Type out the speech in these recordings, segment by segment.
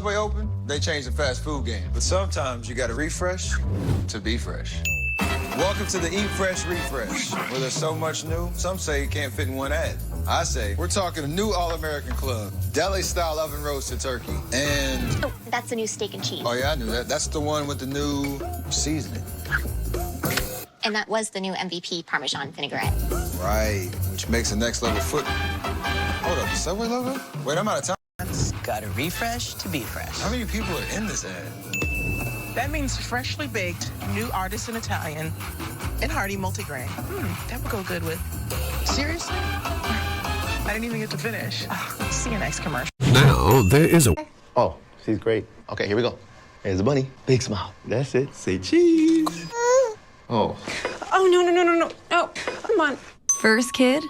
Subway opened, they changed the fast food game. But sometimes you gotta refresh to be fresh. Welcome to the Eat Fresh Refresh, where there's so much new, some say it can't fit in one ad. I say, we're talking a new All-American Club, deli-style oven-roasted turkey, and... Oh, that's the new steak and cheese. Oh, yeah, I knew that. That's the one with the new seasoning. And that was the new MVP Parmesan vinaigrette. Right, which makes the next level foot. Hold up, the Subway logo? Wait, I'm out of time. Gotta refresh to be fresh. How many people are in this ad? That means freshly baked, new artisan Italian, and hearty multigrain. That would go good with. Seriously? I didn't even get to finish. See you next commercial. Now there is a... Oh, she's great. Okay, here we go. Here's the bunny. Big smile. That's it. Say cheese. Oh. Oh, no. Oh, come on. First kid?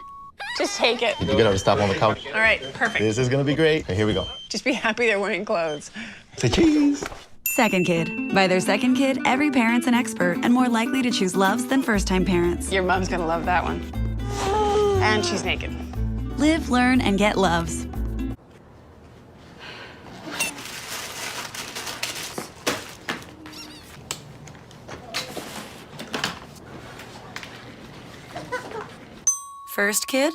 Just take it. You get her to stop on the couch. All right, perfect. This is gonna be great. Okay, here we go. Just be happy they're wearing clothes. Say cheese. Second kid. By their second kid, every parent's an expert and more likely to choose Loves than first-time parents. Your mom's gonna love that one. And she's naked. Live, learn, and get Loves. First kid?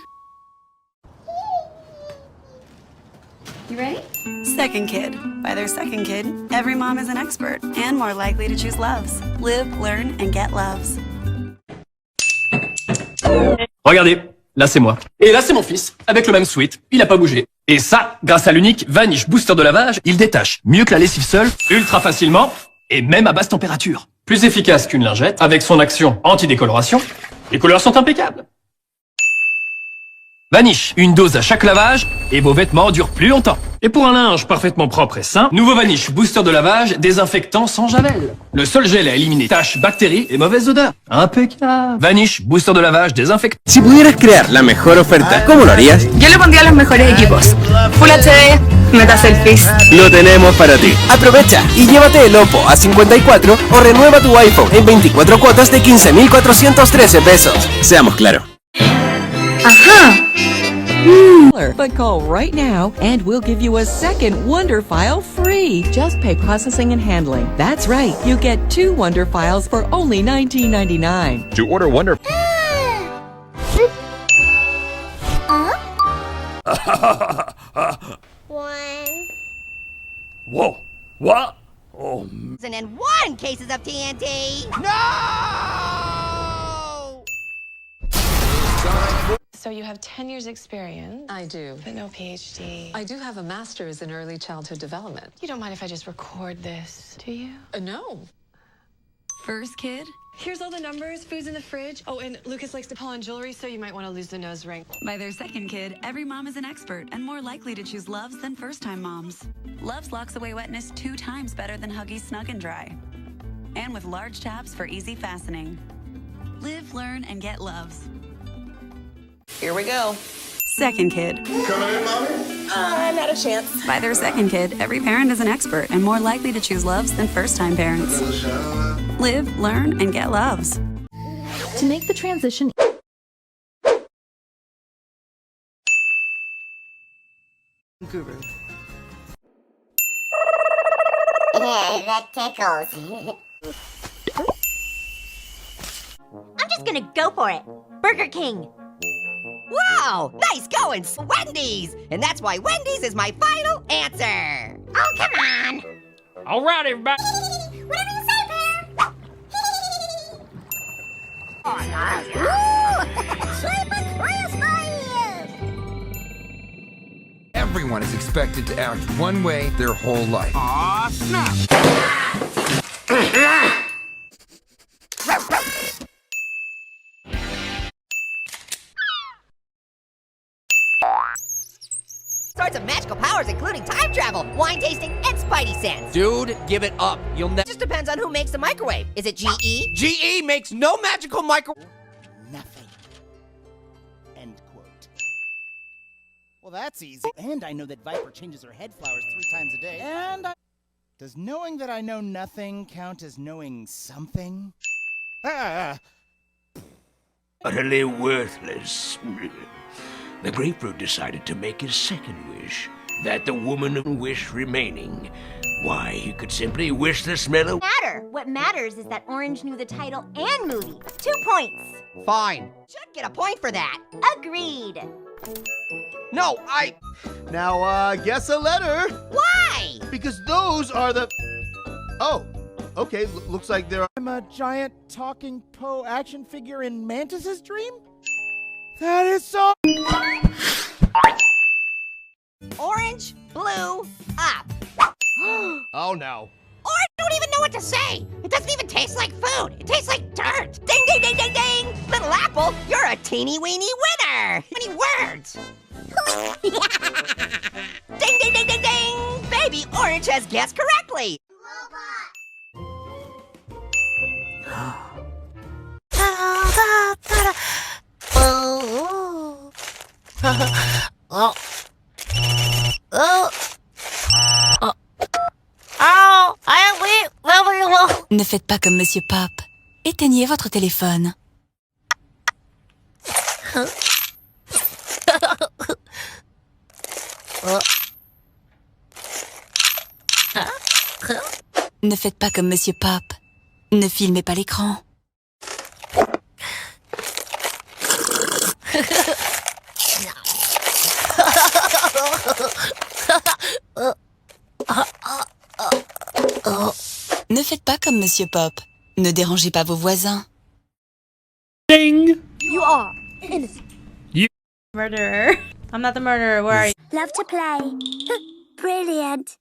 You ready? Second kid. By their second kid, every mom is an expert and more likely to choose Loves. Live, learn, and get Loves. Regardez, là c'est moi. Et là c'est mon fils, avec le même sweat, il a pas bougé. Et ça, grâce à l'unique Vanish Booster de lavage, il détache mieux que la lessive seule, ultra facilement, et même à basse température. Plus efficace qu'une lingette, avec son action anti-décoloration, les couleurs sont impeccables. Vanish, une dose à chaque lavage, et vos vêtements durent plus longtemps. Et pour un linge parfaitement propre et sain, nouveau Vanish Booster de lavage, désinfectant sans javel. Le seul gel à éliminer taches, bactéries et mauvaises odeurs. Impeccable. Vanish Booster de lavage désinfectant. Si pudieras crear la mejor oferta, ¿cómo lo harías? Yo le pondría los mejores equipos. Full HD, meta selfies. Lo tenemos para ti. Aprovecha y llévate el Oppo A54 o renueva tu iPhone en 24 cuotas de 15,413 pesos. Seamos claros. Ajá. But call right now and we'll give you a second Wonder File free. Just pay processing and handling. That's right. You get 2 Wonder Files for only $19.99. To order Wonder... One. Whoa. What? Oh. And then 1 cases of TNT. No! So you have 10 years experience. I do. But no PhD. I do have a master's in early childhood development. You don't mind if I just record this, do you? No. First kid? Here's all the numbers, food's in the fridge. Oh, and Lucas likes to pull on jewelry, so you might want to lose the nose ring. By their second kid, every mom is an expert and more likely to choose Loves than first-time moms. Loves locks away wetness 2 times better than Huggies Snug and Dry. And with large tabs for easy fastening. Live, learn, and get Loves. Here we go. Second kid. Coming in, mommy? Not a chance. By their second kid, every parent is an expert and more likely to choose Loves than first-time parents. Live, learn, and get Loves. To make the transition Guru. Yeah, that tickles. I'm just gonna go for it. Burger King. Wow, nice going, Wendy's! And that's why Wendy's is my final answer. Oh, come on. All right, everybody. Whatever you say, Pear. Oh, nice. Super crispy. Everyone is expected to act one way their whole life. Aw, snap! Sorts of magical powers, including time travel, wine tasting, and spidey sense. Dude, give it up. You'll never... Just depends on who makes the microwave. Is it GE? GE makes no magical microwave. Nothing. End quote. Well, that's easy. And I know that Viper changes her head flowers 3 times a day. And does knowing that I know nothing count as knowing something? Ah! Utterly worthless. The grapefruit decided to make his second wish. that the woman wish remaining. Why, he could simply wish the smell of... What matters is that Orange knew the title and movie. 2 points. Fine. Should get a point for that. Agreed. No, Now, guess a letter. Why? Because those are the... Oh, okay, looks like there are... I'm a giant talking Poe action figure in Mantis's dream? That is so... Orange, blue, up. Oh no. Orange don't even know what to say. It doesn't even taste like food. It tastes like dirt. Ding, ding, ding, ding, ding. Little Apple, you're a teeny weeny winner. Many words. Ding, ding, ding, ding, ding. Baby Orange has guessed correctly. Ne faites pas comme Monsieur Pop. Éteignez votre téléphone. Ne faites pas comme Monsieur Pop. Ne filmez pas l'écran. Ne faites pas comme Monsieur Pop. Ne dérangez pas vos voisins. Ding! You are innocent. Murderer. I'm not the murderer, where are you? Love to play. Brilliant.